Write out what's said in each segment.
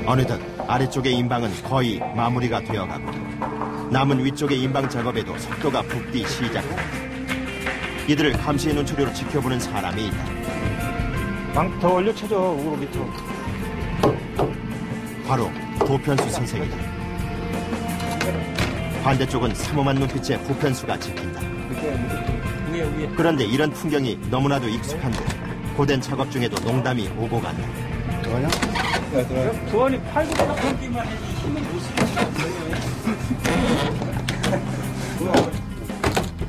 어느덧 아래쪽의 인방은 거의 마무리가 되어가고 남은 위쪽의 인방 작업에도 속도가 붙기 시작한다. 이들을 감시의 눈초리로 지켜보는 사람이 있다. 방 더 올려 쳐줘, 우로 밑으로. 바로 도편수 선생이다. 반대쪽은 삼엄한 눈빛에 부편수가 지킨다. 그런데 이런 풍경이 너무나도 익숙한 듯 고된 작업 중에도 농담이 오고 간다. 들어가냐? 네, 들어가요. 두원이 팔고 잡기만 해도 힘을 못 쓰는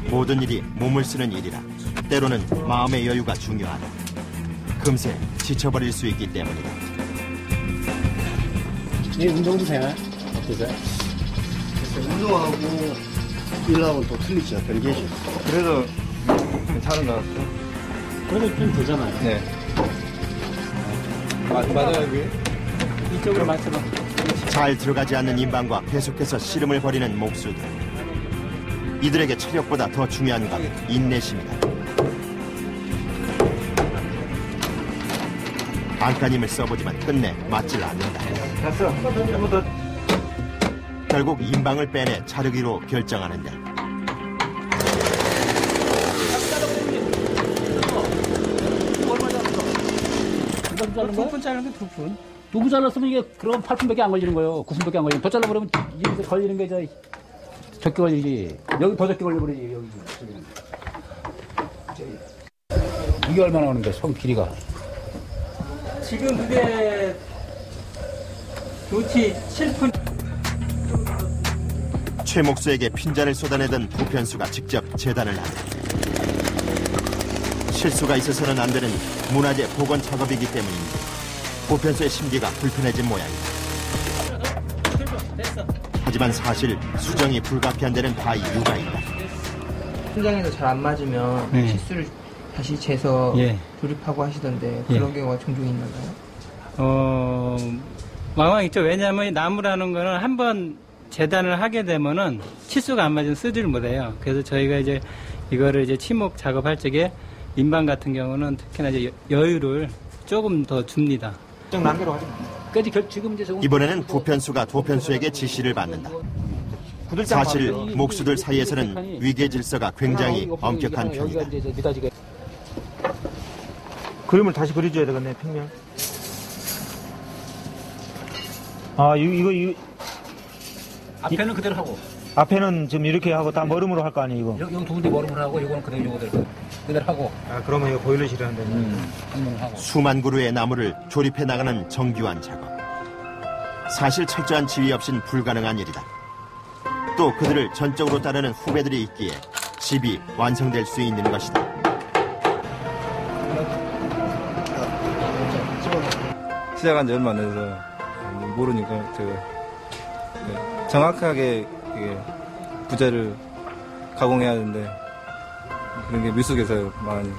모든 일이 몸을 쓰는 일이라 때로는 마음의 여유가 중요하다. 금세 지쳐버릴 수 있기 때문이다. 이 운동도 되나요? 어떠세요? 운동하고 일하고는 또 틀리죠. 별개죠. 그래도 괜찮은 것 같아요. 그래도 좀 되잖아요. 네. 맞아요, 그게? 이쪽으로 맞춰봐. 잘 들어가지 않는 인방과 계속해서 씨름을 벌이는 목수들. 이들에게 체력보다 더 중요한 건 인내심이다. 안간힘을 써보지만 끝내 맞질 않는다. 됐어. 한번 더. 결국 인방을 빼내 자르기로 결정하는데 두 푼 자르는 게 2푼. 누구 잘랐으면 이게 그럼 8분밖에 안 걸리는 거예요. 9분밖에 안 걸리는. 더 잘라버리면 이제 걸리는 게 적게 걸리지. 여기 더 적게 걸려버리지. 여기. 이게 얼마나 오는데 손 길이가? 지금 그게 도치 7푼. 최 목수에게 핀잔을 쏟아내던 부편수가 직접 재단을 한다. 실수가 있어서는 안 되는 문화재 복원 작업이기 때문인데 부편수의 심기가 불편해진 모양이다. 하지만 사실 수정이 불가피한 바의 이유가 있다. 현장에서 잘 안 맞으면 실수를 다시 재서 조립하고 하시던데 그런 경우가 종종 있나요? 왕왕 있죠. 왜냐하면 나무라는 거는 한번 재단을 하게 되면은 치수가 안 맞으면 쓰지를 못해요. 그래서 저희가 이제 이거를 이제 치목 작업할 적에 인방 같은 경우는 특히나 이제 여유를 조금 더 줍니다. 좀 남기로 하죠. 지금 이제 이번에는 부편수가 도편수에게 지시를 받는다. 사실 목수들 사이에서는 위계 질서가 굉장히 엄격한 편이다. 그림을 다시 그려줘야 되겠네, 평면. 아, 이거. 앞에는 그대로 하고. 앞에는 지금 이렇게 하고 다 머름으로 할 거 아니에요, 이거? 여기 두 군데 머름을 하고 이거는 그대로 하고. 아, 그러면 이거 보일러실에 한다. 하고. 수만 그루의 나무를 조립해 나가는 정교한 작업. 사실 철저한 지휘 없인 불가능한 일이다. 또 그들을 전적으로 따르는 후배들이 있기에 집이 완성될 수 있는 것이다. 시작한 지 얼마 안 돼서 모르니까 제가 정확하게 부재를 가공해야 하는데 그런 게 미숙해서 많이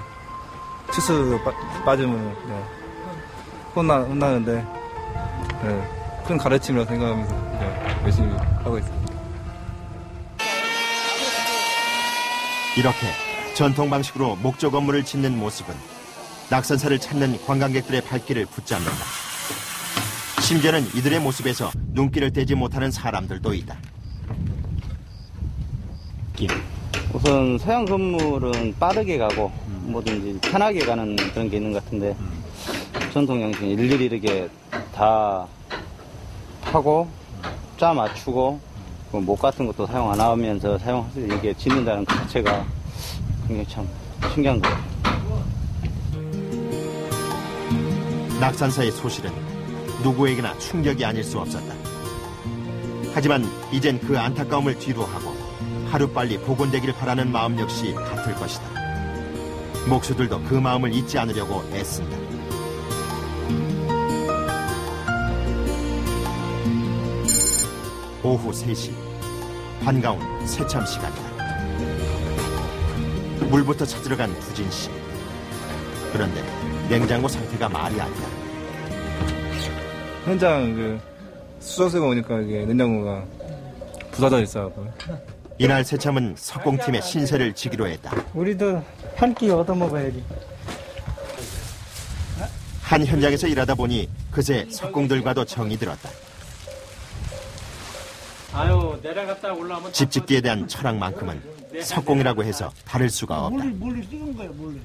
치수 빠지면 혼나는데 큰 가르침이라고 생각하면서 열심히 하고 있습니다. 이렇게 전통 방식으로 목조 건물을 짓는 모습은 낙선사를 찾는 관광객들의 발길을 붙잡는다. 심지어는 이들의 모습에서 눈길을 떼지 못하는 사람들도 있다. 우선 서양 건물은 빠르게 가고 뭐든지 편하게 가는 그런 게 있는 것 같은데 전통 양식은 일일이 이렇게 다 하고 짜 맞추고 목 같은 것도 사용 안 하면서 사용할 수 있게 이게 짓는다는 것 자체가 굉장히 참 신기한 것 같아요. 낙산사의 소실은 누구에게나 충격이 아닐 수 없었다. 하지만 이젠 그 안타까움을 뒤로하고 하루빨리 복원되길 바라는 마음 역시 같을 것이다. 목수들도 그 마음을 잊지 않으려고 애쓴다. 오후 3시, 반가운 새참 시간이다. 물부터 찾으러 간 부진 씨. 그런데 냉장고 상태가 말이 아니다. 현장 수저수가 오니까 이게 냉장고가 부서져 있어요. 이날 새참은 석공팀의 신세를 지기로 했다. 우리도 한 끼 얻어먹어야지. 한 현장에서 일하다 보니 그새 석공들과도 정이 들었다. 아유, 내려갔다 올라오면 집 짓기에 대한 철학만큼은 석공이라고 해서 다를 수가 없다. 몰래 쓰는 거야, 몰래.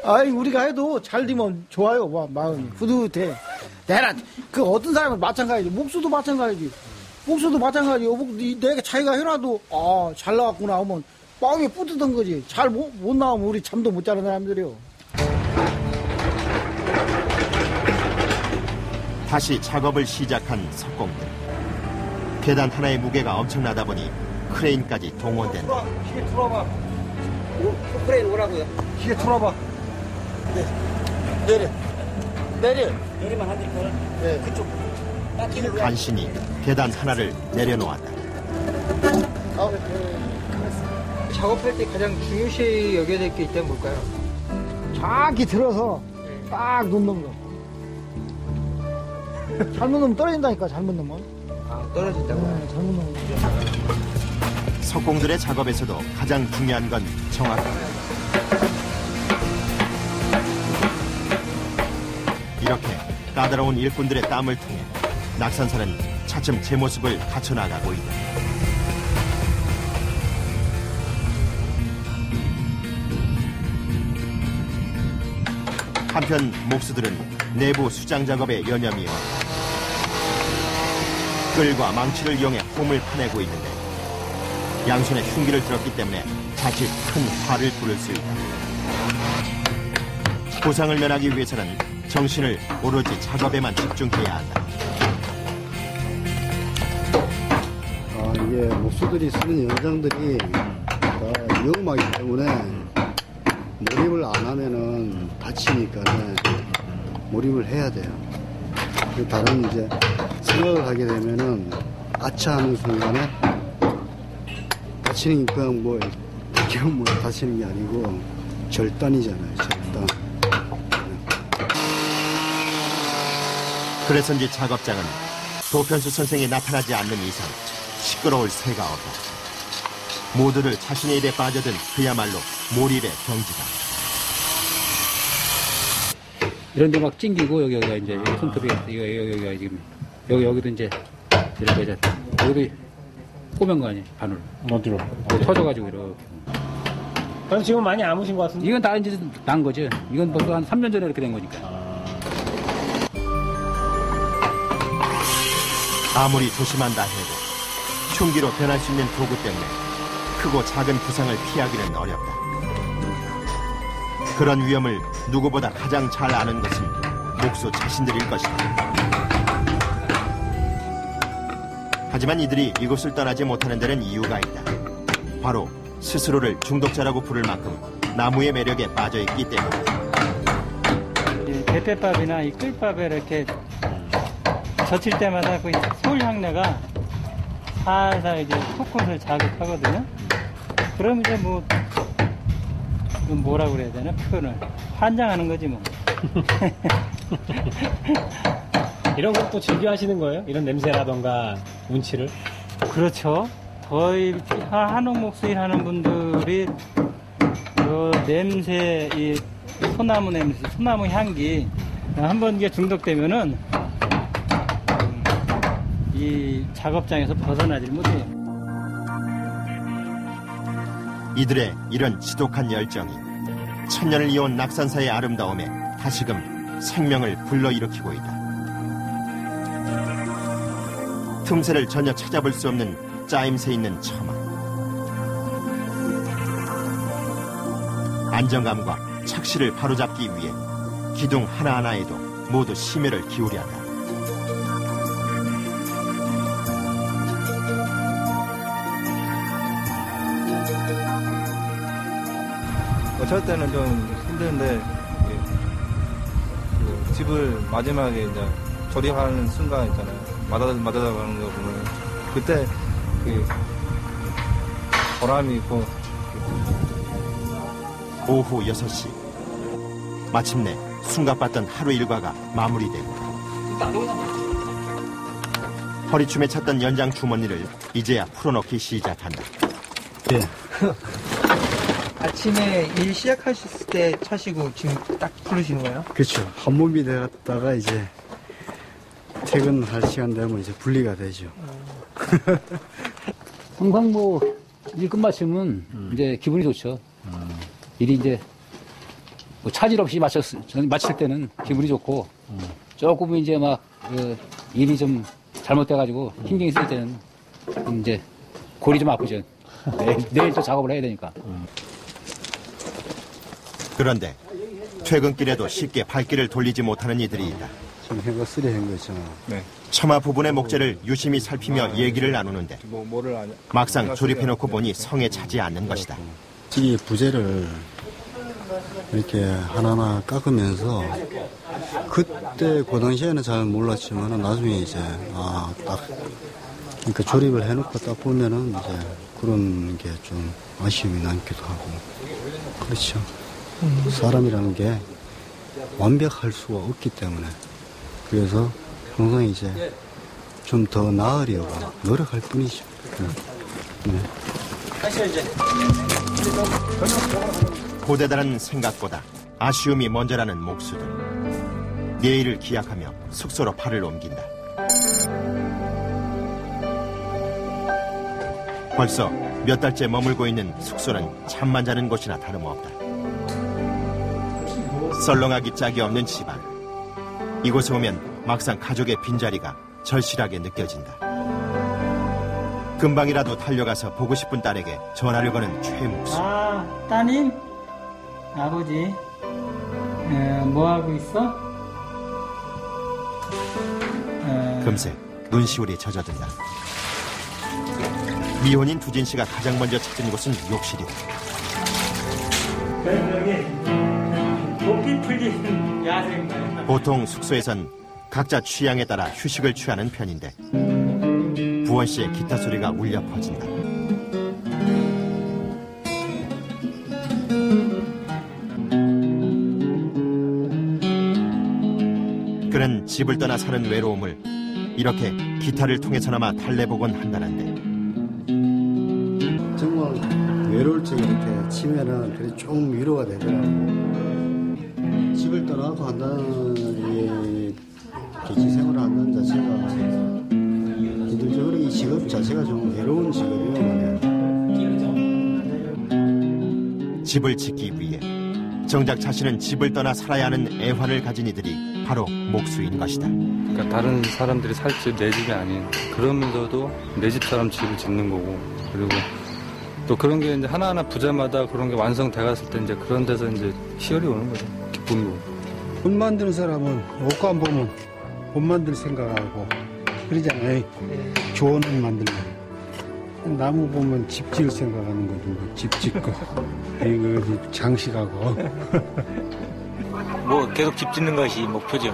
아이, 우리가 해도 잘 되면 좋아요, 마음이. 뿌듯해. 그 어떤 사람은 마찬가지지. 목수도 마찬가지지. 내가 자기가 해놔도, 잘 나왔구나 하면 마음이 뿌듯한 거지. 잘 못 나오면 우리 잠도 못 자는 사람들이요. 다시 작업을 시작한 석공들. 계단 하나의 무게가 엄청나다 보니 크레인까지 동원된다. 기계 틀어봐. 크레인 오라고요. 기계 틀어봐. 내리면 하니까. 네, 그쪽. 간신히 계단 하나를 내려놓았다. 작업할 때 가장 중요시 여겨야 될 게 있다면 뭘까요? 정확히 들어서 딱 놓는 거. 잘못 놓으면 떨어진다니까, 잘못 놓으면. 떨어진다고? 네, 잘못 놓으면. 석공들의 작업에서도 가장 중요한 건 정확함. 이렇게 까다로운 일꾼들의 땀을 통해 낙산사는 차츰 제 모습을 갖춰나가고 있다. 한편 목수들은 내부 수장 작업에 연연이어 끌과 망치를 이용해 홈을 파내고 있는데 양손에 흉기를 들었기 때문에 자칫 큰 화를 부를 수 있다. 부상을 면하기 위해서는 정신을 오로지 작업에만 집중해야 한다. 이게 목수들이 쓰는 연장들이 다 위험하기 때문에 몰입을 안 하면은 다치니까 몰입을 해야 돼요. 다른 이제 생각을 하게 되면은 아차하는 순간에 다치는 게 그냥 뭐 다치는 게 아니고 절단이잖아요. 절단. 그래서인지 작업장은 도편수 선생이 나타나지 않는 이상 시끄러울 새가 없다. 모두를 자신의 일에 빠져든 그야말로 몰입의 경지다. 이런데 막 찡기고 여기가 이제 손톱이 여기가 지금 여기도 이제 이렇게 이제 여기도 꼬맨 거 아니에요, 바늘. 어디로? 터져가지고 이렇게. 그럼 지금 많이 아무신 것 같은데? 이건 다 이제 난 거죠. 이건 벌써 한 3년 전에 이렇게 된 거니까. 아무리 조심한다 해도 흉기로 변할 수 있는 도구 때문에 크고 작은 부상을 피하기는 어렵다. 그런 위험을 누구보다 가장 잘 아는 것은 목수 자신들일 것이다. 하지만 이들이 이곳을 떠나지 못하는 데는 이유가 있다. 바로 스스로를 중독자라고 부를 만큼 나무의 매력에 빠져있기 때문이다. 대패밥이나 이 끌밥에 이렇게 젖힐 때마다 그 솔 향내가 살살 이제 코끝을 자극하거든요. 그럼 이제 뭐라 그래야 되나 표현을 환장하는 거지 뭐. 이런 것도 즐겨 하시는 거예요? 이런 냄새라던가 운치를? 그렇죠. 거의 한옥 목수일 하는 분들이 그 냄새, 이 소나무 냄새, 소나무 향기 한번 이게 중독되면은 이 작업장에서 벗어나질 못해요. 이들의 이런 지독한 열정이 천년을 이어온 낙산사의 아름다움에 다시금 생명을 불러일으키고 있다. 틈새를 전혀 찾아볼 수 없는 짜임새 있는 처마. 안정감과 착시를 바로잡기 위해 기둥 하나하나에도 모두 심혈을 기울여야 한다. 어쩔 때는 좀 힘드는데 그 집을 마지막에 이제 조립하는 순간 있잖아요. 맞아가는 거 보면 그때 그 보람이 있고. 오후 6시 마침내 숨가빴던 하루 일과가 마무리되고 허리춤에 찼던 연장 주머니를 이제야 풀어넣기 시작한다. 예. 아침에 일 시작하셨을 때 차시고 지금 딱 부르시는 거예요? 그렇죠. 한 몸이 되었다가 이제 퇴근할 시간 되면 이제 분리가 되죠. 항상 뭐 일 끝마치면 이제 기분이 좋죠. 일이 이제 뭐 차질 없이 마칠 때는 기분이 좋고 조금 이제 막 일이 좀 잘못돼가지고 신경이 쓸 때는 이제 골이 좀 아프죠. 내일 또 작업을 해야 되니까. 그런데 퇴근길에도 쉽게 발길을 돌리지 못하는 이들이 있다. 지금 해가 쓰레한 거죠. 네. 처마 부분의 목재를 유심히 살피며 얘기를 나누는데 뭐를 아냐. 막상 조립해놓고 보니 성에 차지 않는 것이다. 이 부재를 이렇게 하나하나 깎으면서 그때 그 당시에는 잘 몰랐지만 나중에 이제 딱 그러니까 조립을 해놓고 딱 보면은 이제 그런 게 좀 아쉬움이 남기도 하고 그렇죠. 사람이라는 게 완벽할 수가 없기 때문에 그래서 항상 이제 좀 더 나으려고 노력할 뿐이죠. 네. 고대다른 생각보다 아쉬움이 먼저라는 목수들. 내일을 기약하며 숙소로 팔을 옮긴다. 벌써 몇 달째 머물고 있는 숙소는 잠만 자는 곳이나 다름없다. 썰렁하기 짝이 없는 집안. 이곳에 오면 막상 가족의 빈자리가 절실하게 느껴진다. 금방이라도 달려가서 보고 싶은 딸에게 전화를 거는 최 목수. 따님? 아버지? 뭐 하고 있어? 금세 눈시울이 젖어든다. 미혼인 두진 씨가 가장 먼저 찾은 곳은 욕실이다. 목이 풀린 야생마요. 보통 숙소에선 각자 취향에 따라 휴식을 취하는 편인데 부원 씨의 기타 소리가 울려 퍼진다. 그는 집을 떠나 사는 외로움을 이렇게 기타를 통해서나마 달래보곤 한다는데 정말 외로울 적에 이렇게 치면은 그래 좀 위로가 되더라고. 집을 떠나고 한다는 이 객지생활을 한다는 자체가 기본적으로 이 직업 자체가 좀 외로운 직업이에요. 집을 짓기 위해 정작 자신은 집을 떠나 살아야 하는 애환을 가진 이들이 바로 목수인 것이다. 그러니까 다른 사람들이 살 집 내 집이 아닌 그러면서도 내 집처럼 집을 짓는 거고 그리고 또 그런 게 이제 하나하나 부자마다 그런 게 완성돼 갔을 때 이제 그런 데서 이제 희열이 오는 거죠. 기쁨이고. 옷 만드는 사람은 옷감 보면 옷 만들 생각하고 그러잖아요. 좋은 옷 만들면. 나무 보면 집 지을 생각하는 거죠. 집 짓고 이거 장식하고. 뭐 계속 집 짓는 것이 목표죠.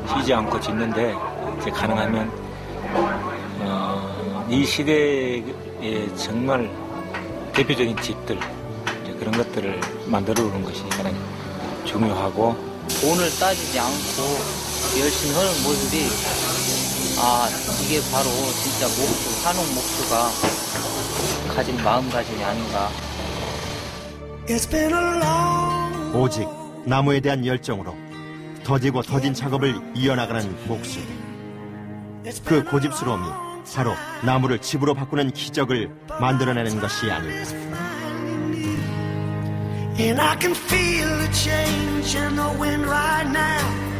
쉬지 않고 짓는데 이제 가능하면 이 시대에 정말 대표적인 집들 그런 것들을 만들어 오는 것이 가장 중요하고 돈을 따지지 않고 열심히 하는 모습이 이게 바로 진짜 목수, 한옥 목수가 가진 마음가짐이 아닌가. 오직 나무에 대한 열정으로 더디고 더딘 작업을 이어나가는 목수. 그 고집스러움이 바로 나무를 집으로 바꾸는 기적을 만들어내는 것이 아닐까. And I can feel the change in the wind right now.